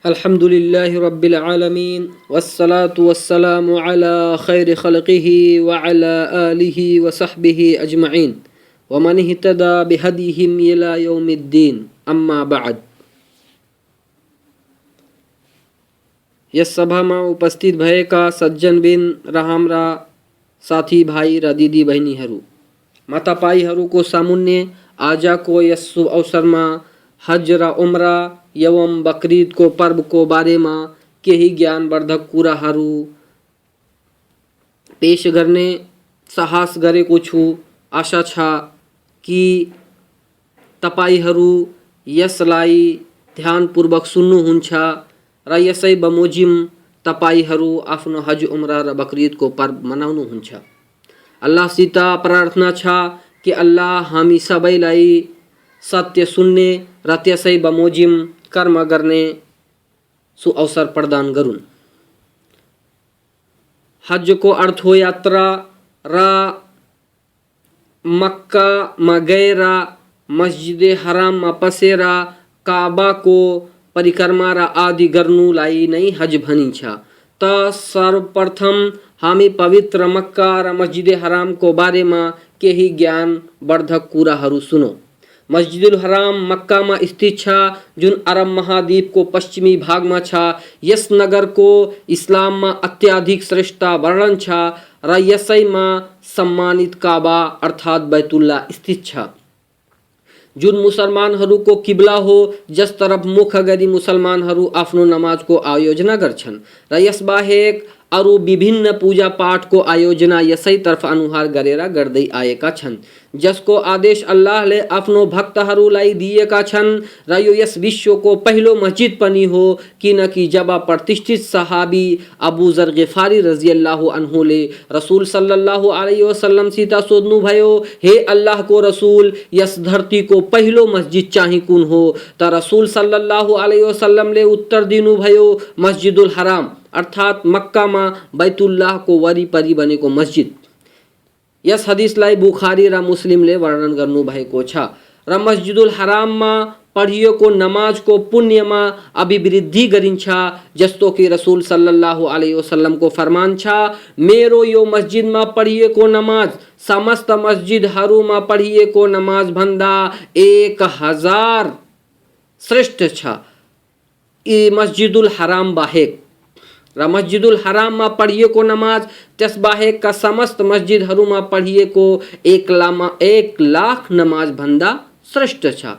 अल्हम्दुलिल्लाहि रब्बिल आलमीन वस्सलातु वस्सलामु अला खैरि खल्क़िही व अला आलिही व सहबिही अजमईन व मन इहतदा बिहदीहिम इला यौमिद्दीन अम्मा बाद। यस सभामा उपस्थित भएका सज्जनबिन र हाम्रा साथी भाइ र दिदी बहिनीहरू, म तपाईहरूको सामुन्ने आजको यस शुभ अवसरमा हज र उम्रा एवं बकरीद को पर्व को बारे में केही ज्ञानवर्धक कुराहरू पेश गर्ने साहस गरेको छु। आशा छ कि तपाईहरू यसलाई ध्यानपूर्वक सुन्नुहुन्छ र यसै बमोजिम तपाईहरू आफ्नो हज उम्रा र बकरीद को पर्व मनाउनुहुन्छ। अल्लाहसित प्रार्थना छ कि अल्लाह हामी सबैलाई सत्य सुन्ने र त्यसै बमोजिम कर्म गर्ने सु अवसर प्रदान गरून्। हज को अर्थ हो यात्रा र मक्का में गएर मस्जिद हराम में पसेर काबा को परिक्रमा र आदि गर्नुलाई नै हज भनिन्छ। त सर्वप्रथम हामी पवित्र मक्का र मस्जिद हराम को बारे में केही ज्ञानवर्धक कुराहरू सुनौ। मस्जिदुल हराम मक्का में स्थित छ, जुन अरब महाद्वीप को पश्चिमी भाग में छ। यस नगर को इस्लाम में अत्याधिक श्रेष्ठता वर्णन छ र यसै में सम्मानित काबा अर्थात बैतुल्ला स्थित छ, जुन मुसलमानहरू को किबला हो, जस तरफ मुख गरी मुसलमानहरू आफ्नो नमाज को आयोजना गर्छन् र यसबाहेक अरु विभिन्न पूजा पाठ को आयोजना यसै तर्फ अनुहार गरेर गर्दै आएका छन्, जसको आदेश अल्लाहले आफ्नो भक्तहरूलाई दिएका छन् र यो यस विश्वको पहिलो मस्जिद पनि हो, किनकि जब प्रतिष्ठित सहाबी अबू जर गिफारी रजियल्लाहु अन्हुले रसूल सल्लल्लाहु अलैहि वसल्लम सित सोध्नु भयो, हे अल्लाह को रसूल, यस धरती को पहिलो मस्जिद चाहिँ कुन हो? त रसूल सल्लल्लाहु अलैहि वसल्लमले उत्तर दिनु भयो, मस्जिदुल हराम अर्थात मक्का में बैतुल्लाह को वरिपरि बनेको मस्जिद। यस हदीसलाई बुखारी र मुस्लिमले वर्णन गर्नु भएको छ र मस्जिदुल हराम में पढिएको नमाज को पुण्य में अभिवृद्धि गरिन्छ, जस्तो कि रसूल सल्लल्लाहु अलैहि वसल्लम को फरमान छ, मेरो यो मस्जिद में पढिएको नमाज समस्त मस्जिदहरू में पढिएको नमाज भन्दा 1000 श्रेष्ठ छ। यी मस्जिदुल हराम बाहेक र मस्जिदुल हराम में पढिएको नमाज त्यसबाहेक का समस्त मस्जिदहरू में पढिएको 1 लाख नमाज भन्दा श्रेष्ठ छ।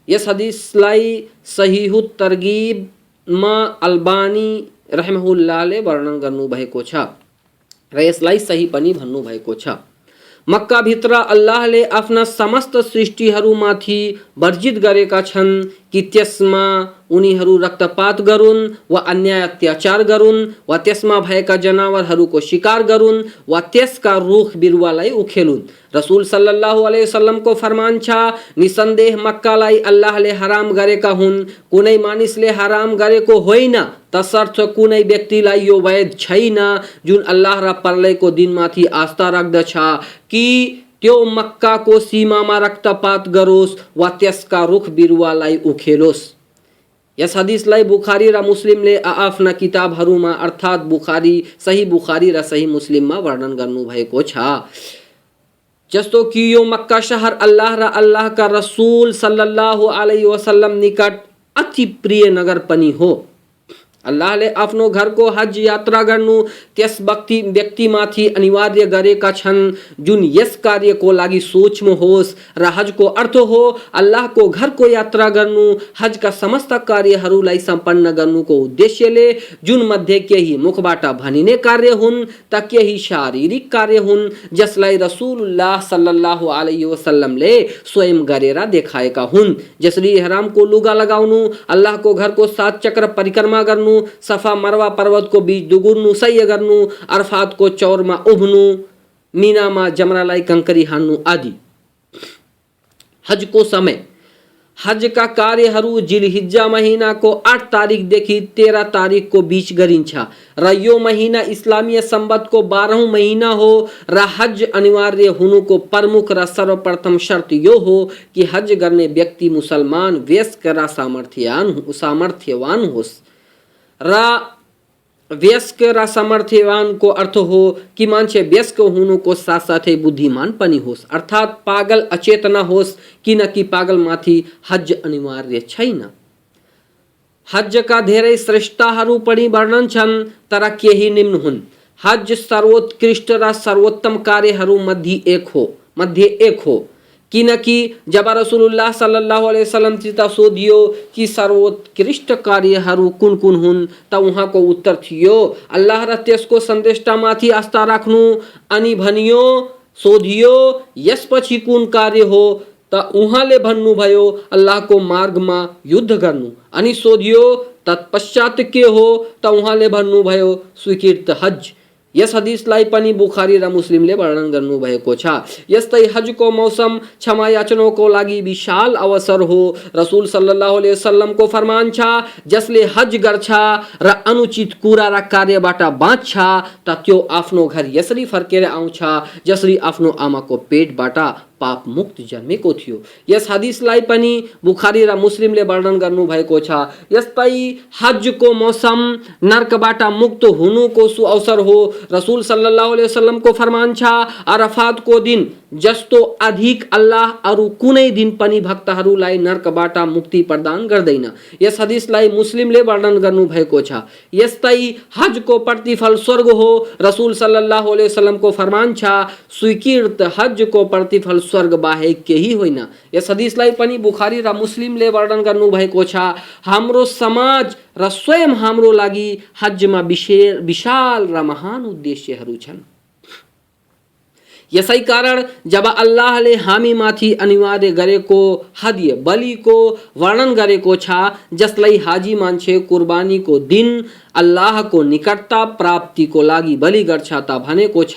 यस हदीसलाई सहीहुत तरगीब में अल्बानी रहमहुल्लाहले वर्णन गर्नु भएको छ र यसलाई सही पनि भन्नु भएको छ। मक्का भित्र अल्लाहले आफ्ना समस्त सृष्टिहरूमाथि वर्जित गरेका छन् कि त्यसमा उनीहरू रक्तपात गरून् वा अन्याय अत्याचार गरून् वा त्यसमा भएका जनावरहरूको शिकार गरून् वा त्यसका रुख बिरुवालाई उखेलुन्। रसूल सल्लल्लाहु अलैहि वसल्लम को फरमान छ, निसन्देह मक्कालाई अल्लाहले हराम गरेका हुन्, कुनै मानिसले हराम गरेको होइन, तसर्थ कुनै व्यक्तिलाई यो वैध छैन जुन अल्लाह र परलयको दिनमाथि आस्था राख्दछ कि त्यो मक्का को सीमा में रक्तपात गरोस् वा त्यसका रुख बिरुवालाई उखेलोस्। यस हदीसलाई बुखारी र मुस्लिमले आफ्ना किताबहरूमा अर्थात सही बुखारी र सही मुस्लिममा वर्णन गर्नु भएको छ। जस्तो कि यो मक्का शहर अल्लाह र अल्लाह का रसूल सल्लल्लाहु अलैहि वसल्लम निकट अति प्रिय नगर पनि हो। अल्लाहले आफ्नो घर को हज यात्रा गर्नु त्यस व्यक्तिमाथि अनिवार्य गरेका छन् जुन यस कार्यको लागि सूक्ष्म होस् र हज को अर्थ हो अल्लाह को घर को यात्रा गर्नु, हज का समस्त कार्यहरूलाई सम्पन्न गर्नुको उद्देश्यले, जुन मध्ये केही मुखबाट भनिने कार्य हुन् त केही शारीरिक कार्य हुन्, जसलाई रसूलुल्लाह सल्लल्लाहु अलैहि वसल्लमले स्वयं गरेर देखाएका हुन्। जसरी इहराम को लुगा लगाउनु, अल्लाह को घर को 7 चक्र परिक्रमा गर्नु, सफा मरवा पर्वत को बीच दुगुर्नु सह्य गर्नु, अरफात को चौर में उभ्नु, मीना में जमरालाई कंकरी हान्नु आदि। हज को समय हज का कार्यहरू जिलहिज्जा महीना को 8 तारिक देखि 13 तारिक को बीच गरिन्छ र यो महीना इस्लामीय संवत को 12औं महीना हो र हज अनिवार्य हुनुको प्रमुख र सर्वप्रथम शर्त यो हो कि हज गर्ने व्यक्ति मुसलमान वयस्क र सामर्थ्यवान होस्। र व्यस्क र सामर्थ्यवानको अर्थ हो कि मान्छे व्यस्क हुनुको साथसाथै बुद्धिमान पनि होस्, अर्थात् पागल अचेत नहोस्, किनकि पागलमाथि हज अनिवार्य छैन। हजका धेरै श्रेष्ठताहरू पनि वर्णन छन्, तर केही निम्न हुन्। हज सर्वोत्कृष्ट र सर्वोत्तम कार्यहरू मध्ये एक हो, किनकि जब रसूलुल्लाह सल्लल्लाहु अलैहि वसल्लम सित सोधियो कि सर्वोत्कृष्ट कार्यहरू कुन कुन हुन्, त उहाँको उत्तर थियो अल्लाह र त्यसको सन्देशमाथि आस्था राख्नु। अनि सोधियो यसपछि कुन कार्य हो, त उहाँले भन्नुभयो अल्लाहको मार्गमा युद्ध गर्नु। अनि सोधियो तत्पश्चात के हो, त उहाँले भन्नुभयो स्वीकृत हज। यस हदिसलाई पनि बुखारी र मुस्लिमले वर्णन गर्नुभएको छ। यस्तै हजको मौसम क्षमा याचनाको लागि विशाल अवसर हो। रसूल सल्लल्लाहु अलैहि वसल्लमको फरमान छ, जसले हज गर्छ र अनुचित कुरा र कार्यबाट बाँच्छ, त त्यो आफ्नो घर यसरी फर्केर आउँछ जसरी आफ्नो आमाको पेटबाट पाप मुक्त जन्मेको थियो। यस हदिसलाई पनि बुखारी र मुस्लिमले वर्णन गर्नुभएको छ। यस्तै हजको मौसम नर्कबाट मुक्त हुनुको सुअवसर हो। रसूल सल्लल्लाहु अलैहि वसल्लमको फरमान छ, अरफातको दिन जस्तो अधिक अल्लाह अरू कुनै दिन पनि भक्तहरूलाई नर्कबाट मुक्ति प्रदान गर्दैन। यस हदिसलाई मुस्लिमले वर्णन गर्नुभएको छ। यस्तै हजको प्रतिफल स्वर्ग हो। रसूल सल्लल्लाहु अलैहि वसल्लमको फरमान छ, स्वीकृत हजको प्रतिफल स्वर्ग बाहेक केही होइन। यस हदिसलाई पनि बुखारी र मुस्लिमले वर्णन गर्नुभएको छ। हाम्रो समाज र स्वयं हाम्रो लागि हजमा विशाल र महान उद्देश्यहरू छन्। यसै कारण जब अल्लाहले हामीमाथि अनिवार्य गरेको हदिय बलिको वर्णन गरेको छ, जसलाई हाजी मान्छे कुर्बानीको दिन अल्लाहको निकटता प्राप्तिको लागि बलि गर्छ, त भनेको छ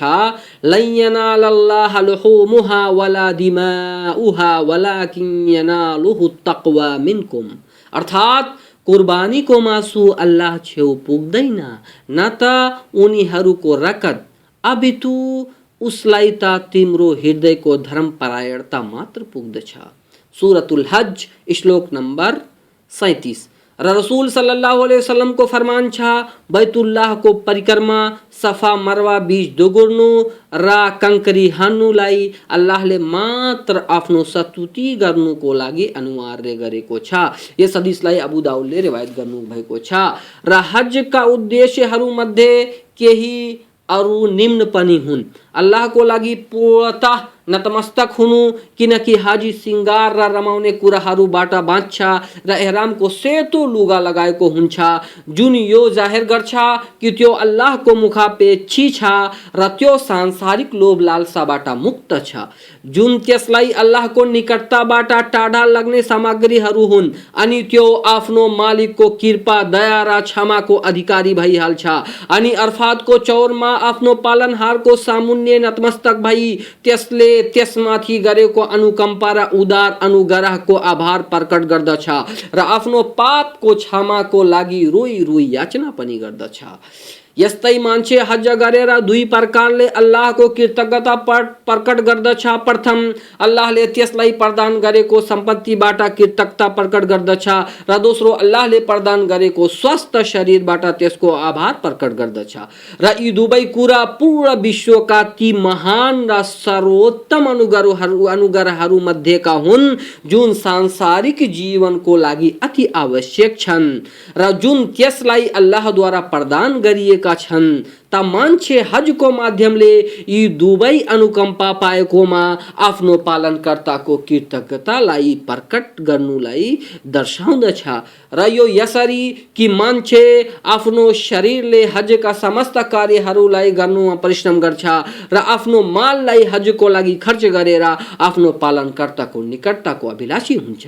लन यनालल्लाह लुहुमुहा वला दिमाउहा वलाकिन यनालुहु तक्वा मिनकुम, अर्थात् कुर्बानीको मासु अल्लाह छेउ पुग्दैन, न त उनीहरूको रगत, अपितु उसलाई त तिम्रो हृदयको धर्मपरायणता मात्र पुग्दछ। सूरतुल हज श्लोक नंबर 37। र रसूल सल्लल्लाहु अलैहि वसल्लम को फरमान छ, बैतुल्लाह को परिक्रमा, सफा मरवा बीच दोगुर्नु र कंकरी हान्नुलाई अल्लाहले मात्र आफ्नो स्तुति गर्नुको लागि अनिवार्य गरेको छ। यस हदिसलाई अबू दाउदले रिवायत गर्नु भएको छ। र हजका उद्देश्यहरू मध्ये केही अरू निम्न पनि हुन्। अल्लाहको लागि पूर्णतः नतमस्तक हुनु, किनकि हाजी सिंगार र रमाउने कुराहरूबाट बाँच्छ र एहरामको सेतो लुगा लगाएको हुन्छ, जुन यो जाहेर गर्छ कि त्यो अल्लाहको मुखापेक्षी छ र त्यो सांसारिक लोभ लालसाबाट मुक्त छ, जुन त्यसलाई अल्लाहको निकटताबाट टाढा लाग्ने सामग्रीहरू हुन्। अनि त्यो आफ्नो मालिकको कृपा, दया र क्षमाको अधिकारी भइहाल्छ। अनि अरफातको चौरमा आफ्नो पालनहारको सामुन्ने नतमस्तक भई त्यसले त्यसमाथि गरेको अनुकम्पा र उदार अनुग्रहको आभार प्रकट गर्दछ र आफ्नो पापको क्षमाको लागि रोई रोई याचना पनि गर्दछ। यस्तै मान्छे हज गरेर दुई प्रकारले अल्लाहको कृतज्ञता प्रकट गर्दछ। प्रथम, अल्लाहले त्यसलाई प्रदान गरेको सम्पत्तिबाट कृतज्ञता प्रकट गर्दछ र दोस्रो, अल्लाहले प्रदान गरेको स्वस्थ शरीरबाट त्यसको आभार प्रकट गर्दछ। र यी दुवै कुरा पूर्ण विश्वका ती महान र सर्वोत्तम अनुग्रहहरू मध्येका हुन् जुन सांसारिक जीवनको लागि अति आवश्यक छन् र जुन त्यसलाई अल्लाहद्वारा प्रदान गरिएका छन्। त मान्छे हजको माध्यमले यी दुवै अनुकम्पा पाएकोमा आफ्नो पालनकर्ताको कृतज्ञतालाई प्रकट गर्नुलाई दर्शाउँदछ। र यो यसरी कि मान्छे आफ्नो शरीरले हजका समस्त कार्यहरूलाई गर्नुमा परिश्रम गर्छ र आफ्नो माललाई हजको लागि खर्च गरेर आफ्नो पालनकर्ताको निकटताको अभिलाषी हुन्छ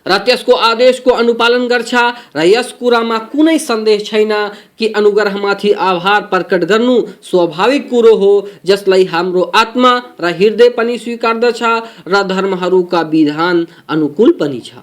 र त्यसको आदेशको अनुपालन गर्छ। र यस कुरामा कुनै सन्देह छैन कि अनुग्रहमाथि आभार प्रकट गर्नु स्वाभाविक कुरो हो, जसलाई हाम्रो आत्मा र हृदय पनि स्वीकार्दछ र धर्महरूका विधान अनुकूल पनि छ।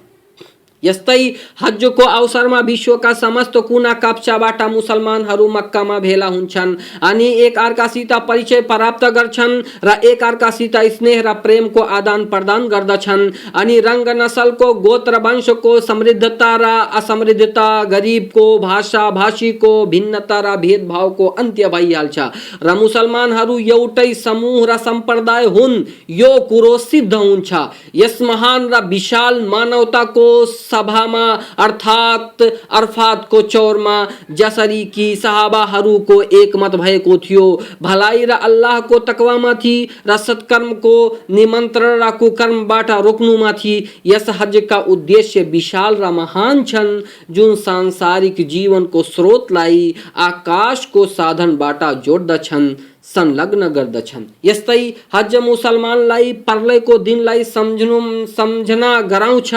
यस्तै हजको अवसरमा विश्वका समस्त कुना काप्चाबाट मुसलमानहरू मक्कामा भेला हुन्छन् अनि एक अर्कासित परिचय प्राप्त गर्छन् र एक अर्कासित स्नेह र प्रेमको आदान प्रदान गर्दछन् अनि रंग नसलको गोत्र वंशको समृद्धता र असमृद्धता, गरिबको, भाषा भाषीको भिन्नता र भेदभावको अन्त्य भइहाल्छ र मुसलमानहरू एउटै समूह र सम्प्रदाय हुन् यो कुरो सिद्ध हुन्छ। यस महान र विशाल मानवताको सभामा अर्थात अरफातको चौरमा जसरी कि सहाबाहरूको एकमत भएको थियो भलाइ र अल्लाहको तकवामाथि र सत्कर्मको निमन्त्रण र कुकर्मबाट रोक्नुमाथि यस हजका उद्देश्य विशाल र महान छन् जुन सांसारिक जीवनको स्रोतलाई आकाशको साधनबाट जोड्दछन्, संलग्न गर्दछन्। यस्तै हज मुसलमानलाई पर्लेको दिनलाई सम्झना गराउँछ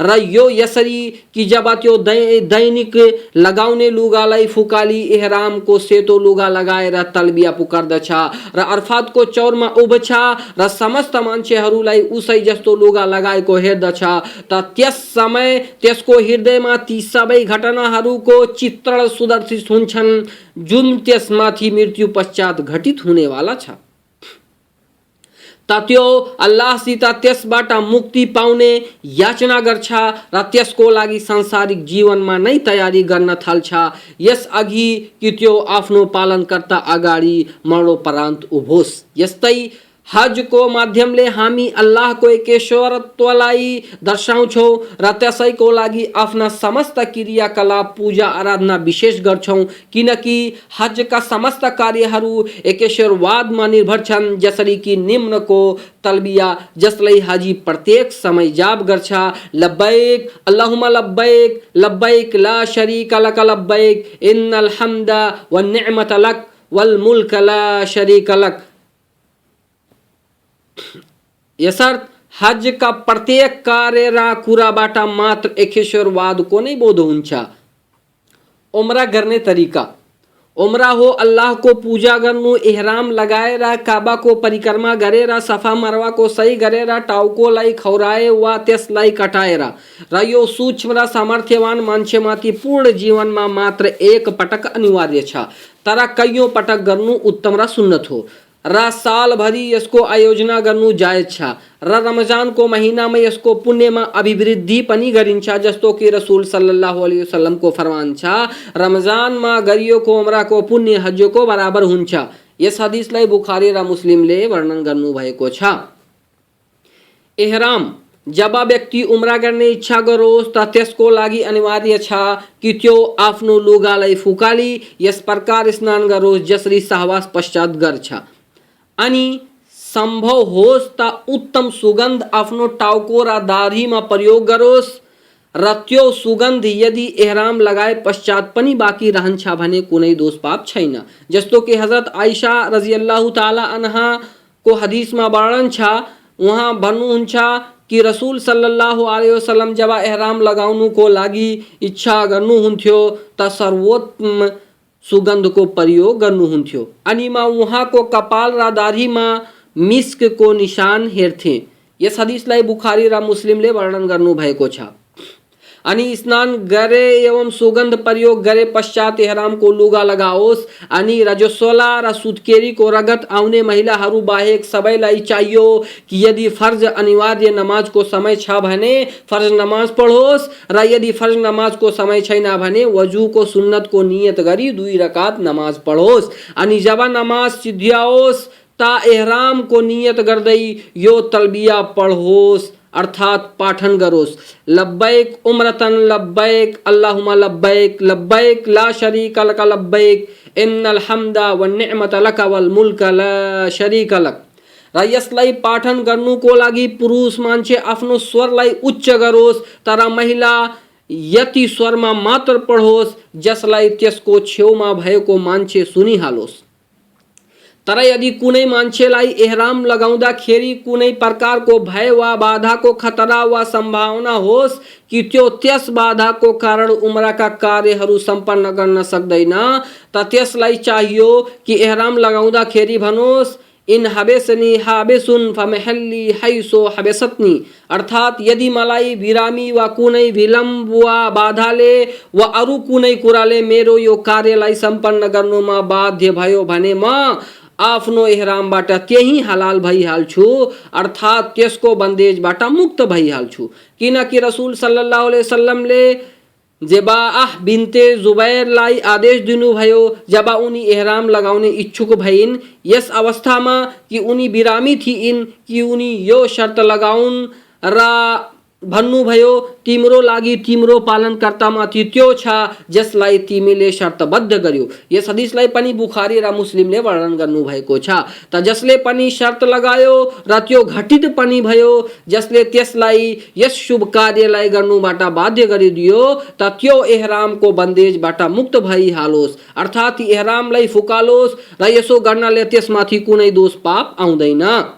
र यो यसरी कि जब त्यो दैनिक लगाउने लुगालाई फुकाली एहरामको सेतो लुगा लगाएर तलबिया पुकार्दछ र अरफातको चौरमा उभ्छ र समस्त मान्छेहरूलाई उसै जस्तो लुगा लगाएको हेर्दछ त त्यस समय त्यसको हृदयमा ती सबै घटनाहरूको चित्रण सुदर्शित हुन्छन् जुन त्यसमाथि मृत्यु पश्चात घटित हुनेवाला छ। त त्यो अल्लाहसित त्यसबाट मुक्ति पाउने याचना गर्छ र त्यसको लागि सांसारिक जीवनमा नै तयारी गर्न थाल्छ यस अघि कि त्यो आफ्नो पालनकर्ता अगाडि मरणोपरान्त उभोस्। यस्तै हजको माध्यमले हामी अल्लाहको एकेश्वरत्वलाई दर्शाउँछौँ र त्यसैको लागि आफ्ना समस्त क्रियाकलाप पूजा आराधना विशेष गर्छौँ किनकि हजका समस्त कार्यहरू एकेश्वरवादमा निर्भर छन् जसरी कि निम्नको तलबिया जसलाई हाजी प्रत्येक समय जाप गर्छ लब्बैक अल्लाहुम्मा लब्बैक लब्बैक ला शरीक लक लब्बैक इन्नल हम्दा वन निअमत लक वल मुल्क ला शरीक लक। यसर्थ हज का प्रत्येक कार्य र कुराबाट मात्र एकेश्वरवादको नै बोध हुन्छ। उम्रा गर्ने तरिका उम्रा हो अल्लाहको पूजा गर्नु, एहराम लगाएर काबाको परिक्रमा गरेर सफा मरवाको सही गरेर टाउकोलाई खौराए वा त्यसलाई कटाएर र यो सूक्ष्म र सामर्थ्यवान मान्छेमाथि पूर्ण जीवनमा मात्र एक पटक अनिवार्य छ तर कैयौं पटक गर्नु उत्तम र सुन्नत हो र सालभरि यसको आयोजना गर्नु जायज छ र रमजानको महिनामा यसको पुण्यमा अभिवृद्धि पनि गरिन्छ जस्तो कि रसूल सल्लल्लाहु अलैहि वसल्लमको फरमान छ रमजानमा गरिएको उम्राको पुण्य हजको बराबर हुन्छ। यस हदिसलाई बुखारी र मुस्लिमले वर्णन गर्नुभएको छ। एहराम जब व्यक्ति उम्रा गर्ने इच्छा गरोस् त त्यसको लागि अनिवार्य छ कि त्यो आफ्नो लुगालाई फुकाली यस प्रकार स्नान गरोस् जसरी सहवास पश्चात गर्छ अनि संभव होस् त उत्तम सुगन्ध आफ्नो टाउको र दाढीमा प्रयोग गरोस् र त्यो सुगन्ध यदि एहराम लगाए पश्चात पनि बाँकी रहन्छ भने कुनै दोष पाप छैन। जस्तो कि हजरत आइशा रजियल्लाहु ताला अन्हा को हदीसमा वर्णन छ उहाँ भन्नुहुन्छ कि रसूल सल्लल्लाहु अलैहि वसल्लम जब एहराम लगाउनुको लागि इच्छा गर्नुहुन्थ्यो त सर्वोत्तम सुगन्धको प्रयोग गर्नुहुन्थ्यो अनि उहाँको कपाल र दाढीमा मिस्कको निशान हेर्थे। यस हदिसलाई बुखारी र मुस्लिमले वर्णन गर्नुभएको छ। अनि स्नान गरे एवं सुगंध प्रयोग गरे पश्चात एहरामको लुगा लगाओस् अनि रजस्वला र सुत्केरीको रगत आउने महिलाहरू बाहेक सबैलाई चाहियो कि यदि फर्ज अनिवार्य नमाजको समय छ भने फर्ज नमाज पढोस् र यदि फर्ज नमाजको समय छैन भने वजुको सुन्नतको नियत गरी 2 रकात नमाज पढोस् अनि जब नमाज सिद्ध्याओस् ता एहरामको नियत गर्दै यो तलबिया पढोस् अर्थात पाठन गरोस् लब्बैक उम्रतन लब्बैक अल्लाहुम्मा लब्बैक लब्बैक ला शरीक लक लब्बैक इन्नल हम्दा वन निअमत लक वल मुल्क ला शरीक लक। र यसलाई पाठन गर्नुको लागि पुरुष मान्छे आफ्नो स्वरलाई उच्च गरोस् तर महिला यति स्वरमा मात्र पढोस् जसलाई त्यसको छेउमा भएको मान्छे सुनिहालोस्। तर यदि कुनै मान्छेलाई एहराम लगाउँदाखेरि कुनै प्रकारको भय वा बाधाको खतरा वा संभावना होस् कि त्यो त्यस बाधाको कारण उम्राका कार्यहरू सम्पन्न गर्न सक्दैन त त्यसलाई चाहियो कि एहराम लगाउँदाखेरि भनोस् इन हबेसनी हाबेसुन फमहल्ली हैसो हबेसतनी, अर्थात यदि मलाई बिरामी वा कुनै विलम्ब वा बाधाले वा अरू कुनै कुराले मेरो यो कार्यलाई सम्पन्न गर्नुमा बाध्य भयो भने म आफ्नो एहरामबाट त्यही हलाल भइहाल्छु, अर्थात त्यसको बन्देजबाट मुक्त भइहाल्छु। किनकि रसूल सल्लल्लाहु अलैहि वसल्लमले जेबाह बिन्ते जुबैरलाई आदेश दिनुभयो जब उनी एहराम लगाउने इच्छुक भइन्, यस अवस्थामा कि उनी बिरामी थिइन् कि उनी यो शर्त लगाउन् र भन्नुभयो तिम्रो लागि तिम्रो पालनकर्तामाथि त्यो छ जसलाई तिमीले शर्तबद्ध गर्यो। यस हदिसलाई पनि बुखारी र मुस्लिमले वर्णन गर्नुभएको छ। त जसले पनि शर्त लगायो र त्यो घटित पनि भयो, जसले त्यसलाई यस शुभ कार्यलाई गर्नुबाट बाध्य गरिदियो त त्यो एहरामको बन्देजबाट मुक्त भइहालोस्, अर्थात एहरामलाई फुकालोस् र यसो गर्नाले त्यसमाथि कुनै दोष पाप आउँदैन।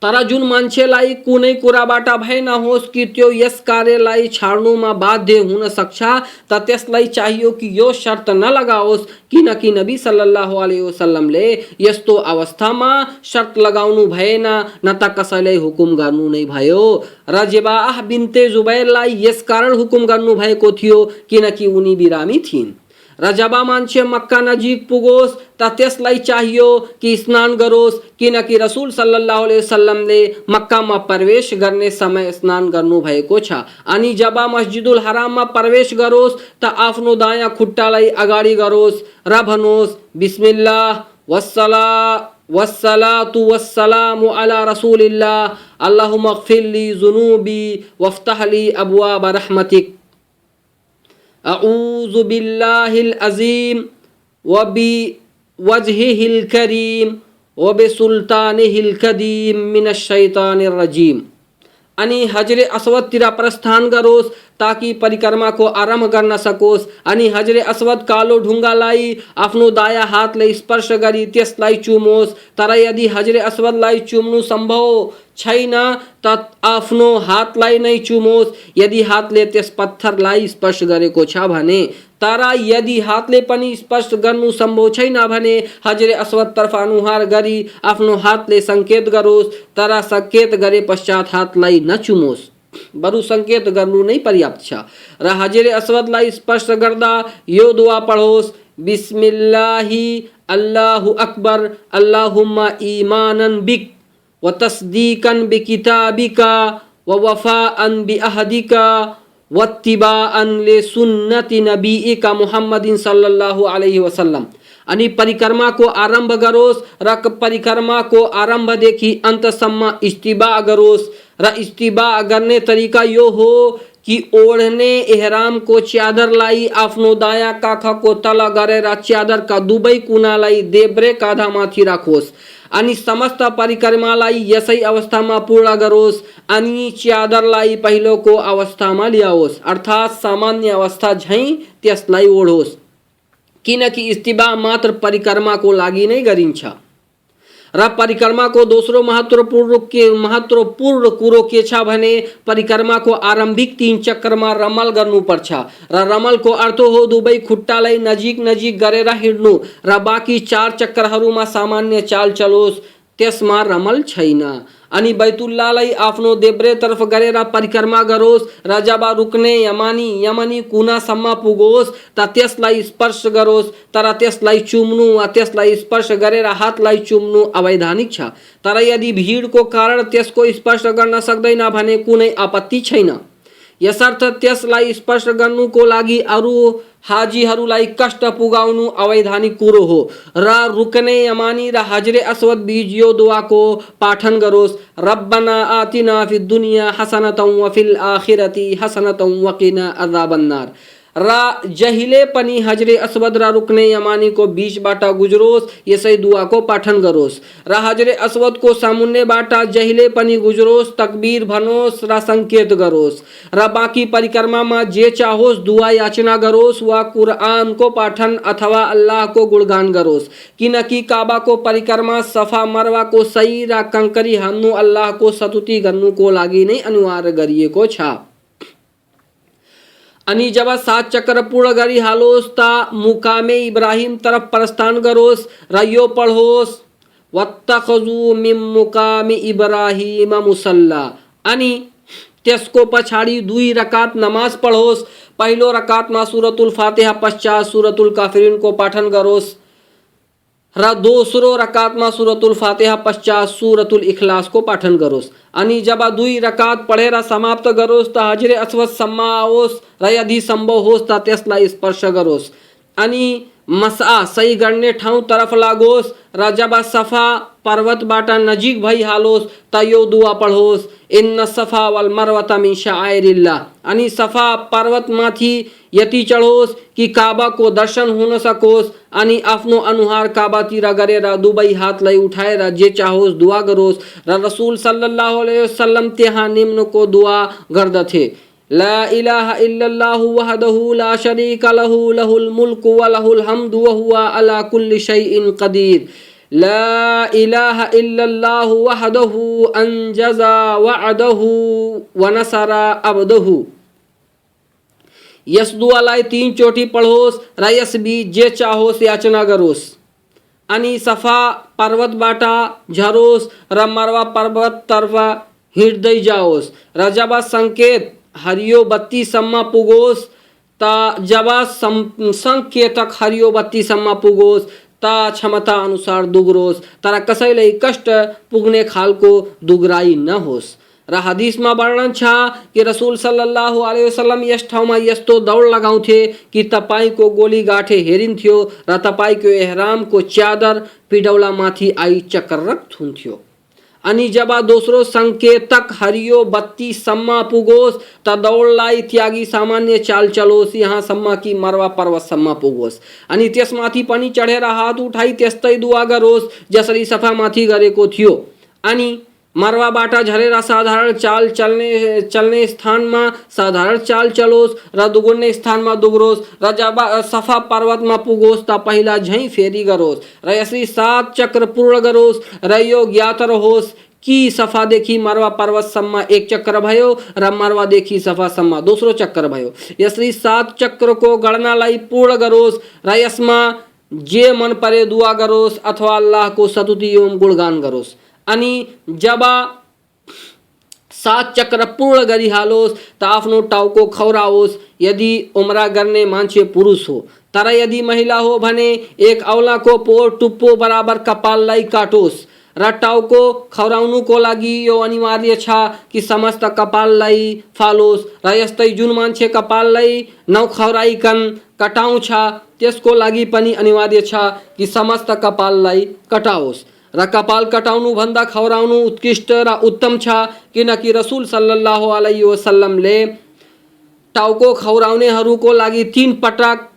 तर जुन मान्छेलाई कुनै कुराबाट भय नहोस् कि त्यो यस कार्यलाई छाड्नुमा बाध्य हुन सक्छ त त्यसलाई चाहियो कि यो शर्त नलगाओस्, किनकि नबी सल्लल्लाहु अलैहि वसल्लमले यस्तो अवस्थामा शर्त लगाउनु भएन न त कसैलाई हुकुम गर्नु नै भयो। र जेबाह बिन्ते जुबैरलाई यस कारण हुकुम गर्नु भएको थियो किनकि उनी बिरामी थिइन्। र जब मान्छे मक्का नजिक पुगोस् त त्यसलाई चाहियो कि स्नान गरोस्, किनकि रसूल सल्लल्लाहु अलैहि वसल्लमले मक्कामा प्रवेश गर्ने समय स्नान गर्नु भएको छ। अनि जब मस्जिदुल हराममा प्रवेश गरोस् त आफ्नो दायाँ खुट्टालाई अगाडि गरोस् र भनोस् बिस्मिल्लाह वस्सलातु वस्सलामु अला रसूलिल्लाह अल्लाहुम्मा अग़फिरली ज़ुनूबी वफ्तह ली अब्वाब रहमतिक अऊज़ु बिल्लाहिल अज़ीम व बि वजहिहिल करीम व बिसुल्तानिहिल कदीम मिनश शैतानिर रजीम। अनि हजरे अस्वदतिर प्रस्थान गरोस् ताकि परिक्रमाको आरम्भ गर्न सकोस्। अनि हजरे अस्वद कालो ढुङ्गालाई आफ्नो दायाँ हातले स्पर्श गरी त्यसलाई चुमोस्। तर यदि हजरे अस्वदलाई चुम्नु सम्भव छैन त आफ्नो हातलाई नै चुमोस् यदि हातले त्यस पत्थरलाई स्पर्श गरेको छ भने। तर यदि हातले पनि स्पर्श गर्नु सम्भव छैन भने हजरे अस्वद तर्फ अनुहार गरी आफ्नो हातले सङ्केत गरोस्, तर सङ्केत गरे पश्चात हातलाई नचुमोस्, बरु सङ्केत गर्नु नै पर्याप्त छ। र हजरे अस्वदलाई स्पर्श गर्दा यो दुआ पढोस् बिस्मिल्लाहि अल्लाहु अकबर अल्लाहुम्मा ईमानन बिक व तस्दीकन बिकिताबिका व वफाअन बिअहदिका वत्तिबाअन लिसुन्नति नबीइका मुहम्मदिन सल्लल्लाहु अलैहि वसल्लम। अनि परिक्रमाको आरम्भ गरोस् र परिक्रमाको आरम्भदेखि अन्तसम्म इस्तिबा गरोस्। र इस्तिबा गर्ने तरिका यो हो कि ओढ्ने एहरामको च्यादरलाई आफ्नो दायाँ काखको तल गरेर च्यादरका दुवै कुनालाई देब्रे काँधामाथि राखोस्। अनि समस्त परिक्रमालाई यसै अवस्थामा पूर्ण गरोस्। अनि च्यादरलाई पहिलोको अवस्थामा ल्याओस्, अर्थात सामान्य अवस्था झैँ त्यसलाई ओढोस्, किनकि इस्तिबा मात्र परिक्रमाको लागि नै गरिन्छ। र परिक्रमाको दोस्रो महत्त्वपूर्ण कुरो के छ भने परिक्रमाको आरम्भिक 3 चक्रमा रमल गर्नुपर्छ। र रमलको अर्थ हो दुवै खुट्टालाई नजिक नजिक गरेर हिँड्नु र बाँकी 4 चक्रहरूमा सामान्य चाल चलोस्, त्यसमा रमल छैन। अनि बैतुल्लाहलाई आफ्नो देब्रे तर्फ गरेर परिक्रमा गरोस् र जब रुक्ने यमनी कुनासम्म पुगोस् त त्यसलाई स्पर्श गरोस्, तर त्यसलाई चुम्नु वा त्यसलाई स्पर्श गरेर हातलाई चुम्नु अवैधानिक छ। तर यदि भिडको कारण त्यसको स्पर्श गर्न सक्दैन भने कुनै आपत्ति छैन। यसर्थ त्यसलाई स्पर्श गर्नुको लागि अरू हाजीहरूलाई कष्ट पुगाउनु अवैधानिक कुरो हो। र रुकने यमानी र हजरे अस्वद बीच यो दुआको पाठन गरोस् रब्बना आतिना फिद दुनिया हसनतन व फिल आखिरति हसनतन व क़िना अज़ाबन्नार। र जहिले पनि हजरे अस्वद र रुकने यमानीको बीचबाट गुज्रोस् यसै दुआको पाठन गरोस्। र हजरे अस्वदको सामुन्नेबाट जहिले पनि गुज्रोस्, तकबीर भनोस् र सङ्केत गरोस्। र बाँकी परिक्रमामा जे चाहोस् दुआ याचना गरोस् वा कुरआनको पाठन अथवा अल्लाहको गुणगान गरोस्, किनकि काबाको परिक्रमा सफा मरवाको सही र कङ्करी हान्नु अल्लाहको स्तुति गर्नुको लागि नै अनिवार्य गरिएको छ। अनि जब 7 चक्र पूर्ण गरिहालोस् त मुकामे इब्राहिम तरफ प्रस्थान गरोस् र यो पढोस् वत्तखजु मिन मुकामी इब्राहिम मुसल्ला। अनि त्यसको पछाडि 2 रकात नमाज पढोस्। पहिलो रकातमा सुरतुल फातिहा पश्चात सुरतुल काफिरुन को पाठन गरोस् र दोस्रो रकातमा सुरतुल फातिहा पश्चात सुरतुल इखलास को पाठन गरोस्। अनि जब 2 रकात पढेर समाप्त गरोस् त हजरे अस्वद सम्म आओस् र यदि सम्भव होस् त त्यसलाई स्पर्श गरोस्। अनि मसआ सही गर्ने ठाउँ तरफ लागोस् र जब सफा पर्वतबाट नजिक भइहालोस् त यो दुआ पढोस्, इन्न सफा वल मरवत मिन शाइरिल्लाह। अनि सफा पर्वतमाथि यति चढोस् कि काबाको दर्शन हुन सकोस्। अनि आफ्नो अनुहार काबातिर गरेर दुवै हातलाई उठाएर जे चाहोस् दुआ गरोस्। र रसूल सल्लल्लाहु अलैहि वसल्लम त्यहाँ निम्नको दुआ गर्दथे, ला इलाहा इल्लल्लाहु वहदहु ला शरीका लहु लहुल मुल्कु व लहुल हम्दु व हुवा अला कुल्लि शैइन कदीर। ला इलाहा इल्लल्लाहु वहदहु अंजज़ा वअदहु व नसरा अब्दहु। यस दुआलाई 3 चोटी पढोस् र यस बीच जे चाहोस् याचना गरोस्। अनि सफा पर्वतबाट झरोस् र मरवा पर्वततर्फ हिँड्दै जाओस् र जब सङ्केत हरियो बत्तीसम्म पुगोस् त जब सङ्केतक हरियो बत्तीसम्म पुगोस् त क्षमता अनुसार दुग्रोस्, तर कसैलाई कष्ट पुग्ने खालको दुग्राई नहोस्। र हदिसमा वर्णन छ कि रसूल सल्लल्लाहु अलैहि वसल्लम यस ठाउँमा यस्तो दौड लगाउँथे कि तपाईको गोली गाठे हेरिन्थ्यो र तपाईको एहरामको च्यादर पिडौलामाथि आई चक्ररक्त हुन्थ्यो। अनि जब दोस्रो सङ्केतक हरियो बत्तीसम्म पुगोस् त दौडलाई त्यागी सामान्य चाल चलोस् यहाँसम्म कि मरवा पर्वतसम्म पुगोस्। अनि त्यसमाथि पनि चढेर हात उठाई त्यस्तै दुआ गरोस् जसरी सफामाथि गरेको थियो। अनि मरवाबाट झरेर साधारण चाल चल्ने स्थानमा साधारण चाल चलोस् र दुगुर्ने स्थानमा दुग्रोस् र जब सफा पर्वतमा पुगोस् त पहिला झैँ फेरि गरोस् र यसरी 7 चक्र पूर्ण गरोस् र यो ज्ञात रहोस् कि सफादेखि मरवा पर्वतसम्म 1 चक्र भयो र मरवादेखि सफासम्म दोस्रो चक्र भयो। यसरी 7 चक्रको गणनालाई पूर्ण गरोस् र यसमा जे मन परे दुआ गरोस् अथवा अल्लाहको स्तुति एवं गुणगान गरोस्। अनि जब 7 चक्र पूर्ण गरिहालोस् त आफ्नो टाउको खौराओस् यदि उम्रा गर्ने मान्छे पुरुष हो। तर यदि महिला हो भने 1 औलाको पोर टुप्पो बराबर कपाललाई काटोस् र टाउको खौराउनुको लागि यो अनिवार्य छ कि समस्त कपाललाई फालोस् र यस्तै जुन मान्छे कपाललाई नखौराइकन कटाउँछ त्यसको लागि पनि अनिवार्य छ कि समस्त कपाललाई कटाओस्। र कपाल कटाउनु भन्दा खौराउनु उत्कृष्ट र उत्तम छ किनकि रसूल सल्लल्लाहु अलैहि वसल्लमले टाउको खौराउनेहरूको लागि 3 पटक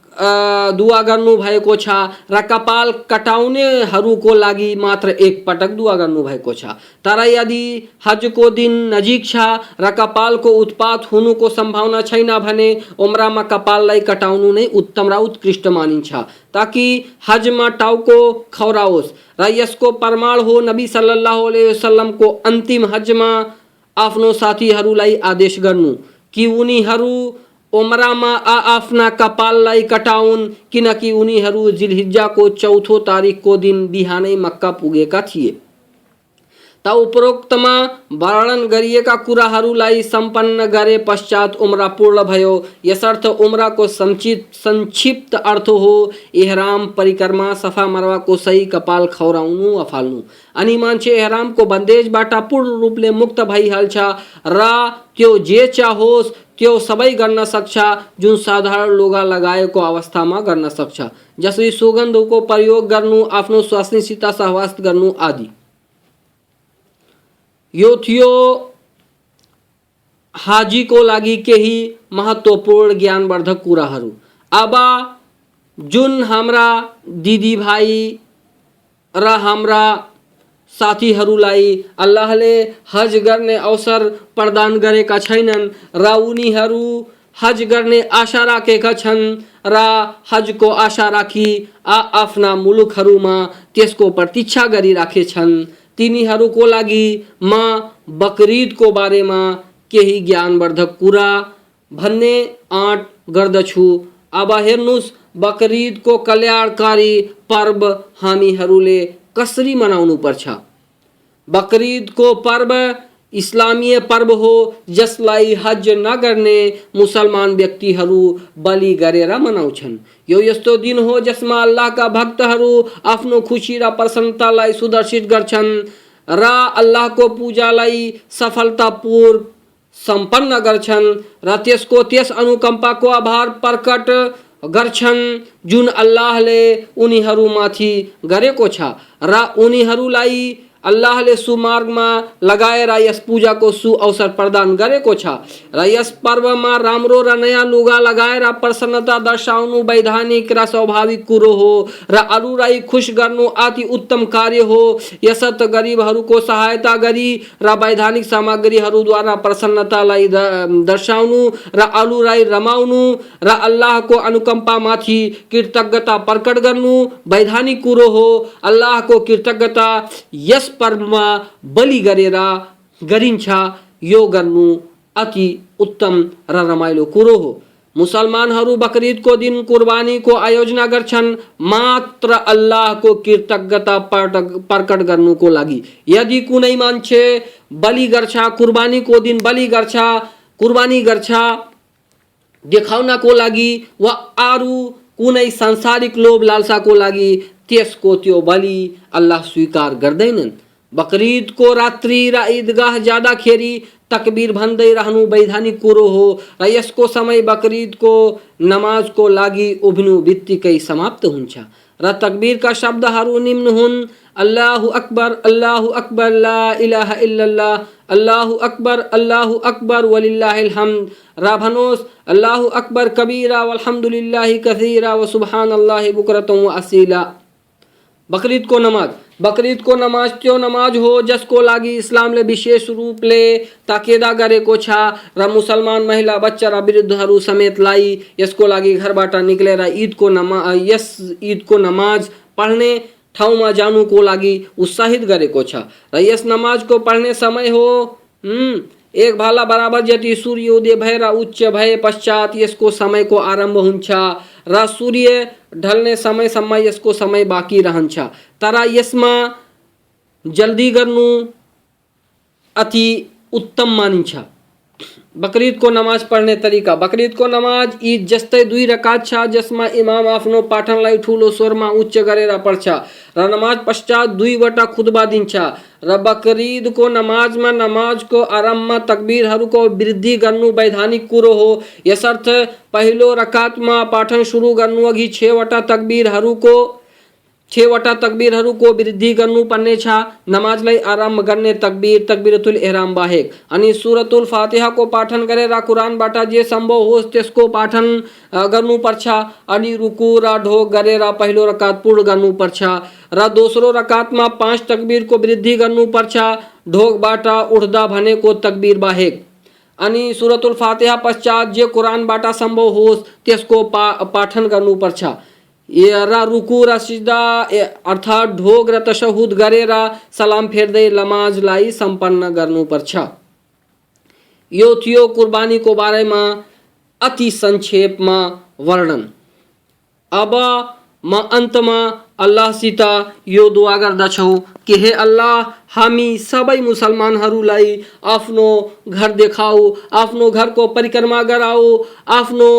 दुआ गर्नु भएको छ र कपाल कटाउनेहरूको लागि मात्र 1 पटक दुआ गर्नु भएको छ। तर यदि हजको दिन नजिक छ र कपालको उत्पात हुनुको सम्भावना छैन भने उम्रामा कपाललाई कटाउनु नै उत्तम र उत्कृष्ट मानिन्छ ताकि हजमा टाउको खौराओस्। र यसको प्रमाण हो नबी सल्लल्लाहु अलैहि वसल्लमको अन्तिम हजमा आफ्नो साथीहरूलाई आदेश गर्नु कि उनीहरू उम्रामा आफ्ना कपाललाई कटाउन् किनकि उनीहरू जिलहिज्जाको 4औं तारिकको दिन बिहानै मक्का पुगेका थिए। त उपरोक्तमा वर्णन गरिएका कुराहरूलाई सम्पन्न गरे पश्चात उम्रा पूर्ण भयो। यसर्थ उम्राको संक्षिप्त अर्थ हो एहराम परिक्रमा सफा मरवाको सही कपाल खौराउनु वा फाल्नु। अनि मान्छे एहरामको बन्देजबाट पूर्ण रूपले मुक्त भइहाल्छ र त्यो जे चाहोस् त्यो सबै गर्न सक्छ जुन साधारण लुगा लगाएको अवस्थामा गर्न सक्छ, जसरी सुगन्धको प्रयोग गर्नु, आफ्नो स्वास्नीसित सहवास गर्नु आदि। यो थियो हाजीको लागि केही महत्त्वपूर्ण ज्ञानवर्धक कुराहरू। अब जुन हाम्रा दिदी भाइ र हाम्रा साथीहरूलाई अल्लाहले हज गर्ने अवसर प्रदान गरेका छैनन् र उनीहरू हज गर्ने आशा राखेका छन् र हजको आशा राखी आफ्ना मुलुकहरूमा त्यसको प्रतीक्षा गरिराखेछन्, तिनीहरूको लागि म बकरीदको बारेमा केही ज्ञानवर्धक कुरा भन्ने आँट गर्दछु। अब हेर्नुस्, बकरीदको कल्याणकारी पर्व हामीहरूले कसरी मनाउनुपर्छ। बकरीद को पर्व इस्लामीय पर्व हो जसलाई हज नगर्ने मुसलमान व्यक्तिहरू बलि गरेर मनाउँछन्। यो यस्तो दिन हो जसमा अल्लाहका भक्तहरू आफ्नो खुशी र प्रसन्नतालाई सुदर्शित गर्छन् र अल्लाहको पूजालाई सफलतापूर्व सम्पन्न गर्छन् र त्यस अनुकम्पाको आभार प्रकट गर्छन् जुन अल्लाहले उनीहरूमाथि गरेको छ र उनीहरूलाई अल्लाहले सुमार्गमा लगाएर यस पूजाको सुअवसर प्रदान गरेको छ र यस पर्वमा राम्रो र नयाँ लुगा लगाएर प्रसन्नता दर्शाउनु वैधानिक र स्वाभाविक कुरो हो र अरूलाई खुश गर्नु अति उत्तम कार्य हो। यसर्थ गरिबहरूको सहायता गरी र वैधानिक सामग्रीहरूद्वारा प्रसन्नतालाई दर्शाउनु र अरूलाई रमाउनु र अल्लाहको अनुकम्पामाथि कृतज्ञता प्रकट गर्नु वैधानिक कुरो हो। अल्लाहको कृतज्ञता यस पर्वमा बलि गरेर गरिन्छ। यो गर्नु अति उत्तम र रमाइलो कुरो हो। मुसलमानहरू बकरीदको दिन कुर्बानीको आयोजना गर्छन् मात्र अल्लाहको कृतज्ञता प्रकट गर्नुको लागि। यदि कुनै मान्छे बलि गर्छ, कुर्बानीको दिन कुर्बानी गर्छ देखाउनको लागि वा अरू कुनै सांसारिक लोभ लालसाको लागि, त्यसको त्यो बलि अल्लाह स्वीकार गर्दैनन्। बकरीद को रात्रि र ईदगाह जाँदाखेरि तकबीर भन्दै रहनु वैधानिक कुरो हो र यसको समय बकरीद को नमाजको लागि उभिनु बित्तिकै समाप्त हुन्छ र तकबीरका शब्दहरू निम्न हुन्: अल्लाहु अकबर, ला इलाहा इल्लल्लाह, अल्लाहु अकबर वलिल्लाहिल हम्द र भनोस् अल्लाहु अकबर कबीरा वल्हम्दुलिल्लाहि कसीरा व सुब्हानल्लाहि बुकरतन व असीला। बकरीद को नमाज त्यो नमाज हो जसको लागि इस्लामले विशेष रूपले ताकेदा गरेको छ र मुसलमान महिला, बच्चा र वृद्धहरू समेतलाई यसको लागि घरबाट निक्लेर ईदको नमाज पढ्ने ठाउँमा जानुको लागि उत्साहित गरेको छ र यस नमाजको पढ्ने समय हो 1 भाला बराबर जति सूर्य उदय भएर उच्च भए पश्चात यसको समयको आरम्भ हुन्छ र सूर्य ढल्ने समयसम्म यसको समय बाँकी रहन्छ। तर यसमा जल्दी गर्नु अति उत्तम मानिन्छ। बकरीद को नमाज पढ्ने तरिका: बकरीद को नमाज ईद जस्तै 2 रकात छ जसमा इमाम आफ्नो पाठनलाई ठुलो स्वरमा उच्च गरेर पढ्छ र नमाज पश्चात 2 वटा खुतबा दिन्छ र बकरीद को नमाजमा नमाजको आरम्भमा तकबीरहरूको वृद्धि गर्नु वैधानिक कुरो हो। यसर्थ पहिलो रकातमा पाठन सुरु गर्नु अघि 6 वटा तकबीरहरूको वृद्धि गर्नुपर्ने छ। नमाजलाई आरम्भ गर्ने तकबीरतुल इहराम बाहेक अनि सुरतुल फातिहाको पाठन गरेर कुरानबाट जे सम्भव होस् त्यसको पाठन गर्नुपर्छ अनि रुकु र ढोग गरेर पहिलो रकात पूर्ण गर्नुपर्छ र दोस्रो रकातमा 5 तकबीरको वृद्धि गर्नुपर्छ ढोगबाट उठ्दा भनेको तकबीर बाहेक अनि सुरतुल फातिहा पश्चात जे कुरानबाट सम्भव होस् त्यसको पाठन गर्नुपर्छ र रुकु र सिजदा अर्थात ढोग र तशहुद गरेर सलाम फेर्दै नमाजलाई सम्पन्न गर्नुपर्छ। यो थियो कुर्बानीको बारेमा अति संक्षेपमा वर्णन। अब म अन्तमा अल्लाहसित यो दुआ गर्दछु कि हे अल्लाह, हामी सबै मुसलमानहरूलाई आफ्नो घर देखाऊ, आफ्नो घरको परिक्रमा गराऊ, आफ्नो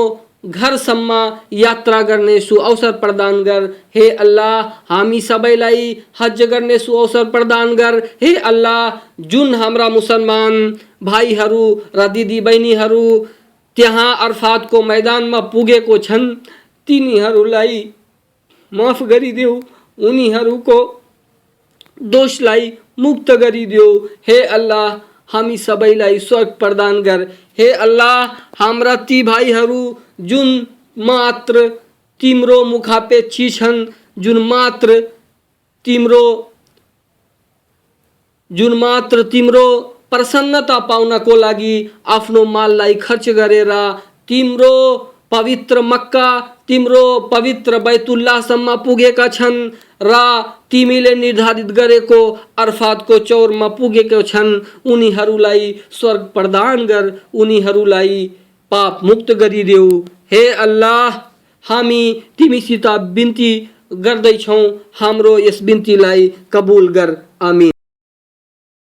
घरसम्म यात्रा गर्ने सुअवसर प्रदान गर। हे अल्लाह, हामी सबैलाई हज गर्ने सुअवसर प्रदान गर। हे अल्लाह, जुन हाम्रा मुसलमान भाइहरू र दिदी बहिनीहरू त्यहाँ अरफातको मैदानमा पुगेको छन् तिनीहरूलाई माफ गरिदेऊ, उनीहरूको दोषलाई मुक्त गरिदेऊ। हे अल्लाह, हामी सबैलाई स्वर्ग प्रदान गर। हे अल्लाह, हाम्रा ती भाइहरू जुन मात्र तिम्रो मुखापेक्षी छन्, जुन मात्र तिम्रो प्रसन्नता पाउनको लागि आफ्नो माललाई खर्च गरेर तिम्रो पवित्र मक्का, तिम्रो पवित्र बैतुल्लाहसम्म पुगेका छन् र तिमीले निर्धारित गरेको अरफातको चौरमा पुगेका छन्। उनीहरूलाई स्वर्ग प्रदान गर, उनीहरूलाई पाप मुक्त गरिदेऊ। हे अल्लाह, हामी तिमीसित बिन्ती गर्दैछौँ। हाम्रो यस बिन्तीलाई कबुल गर। आमिन।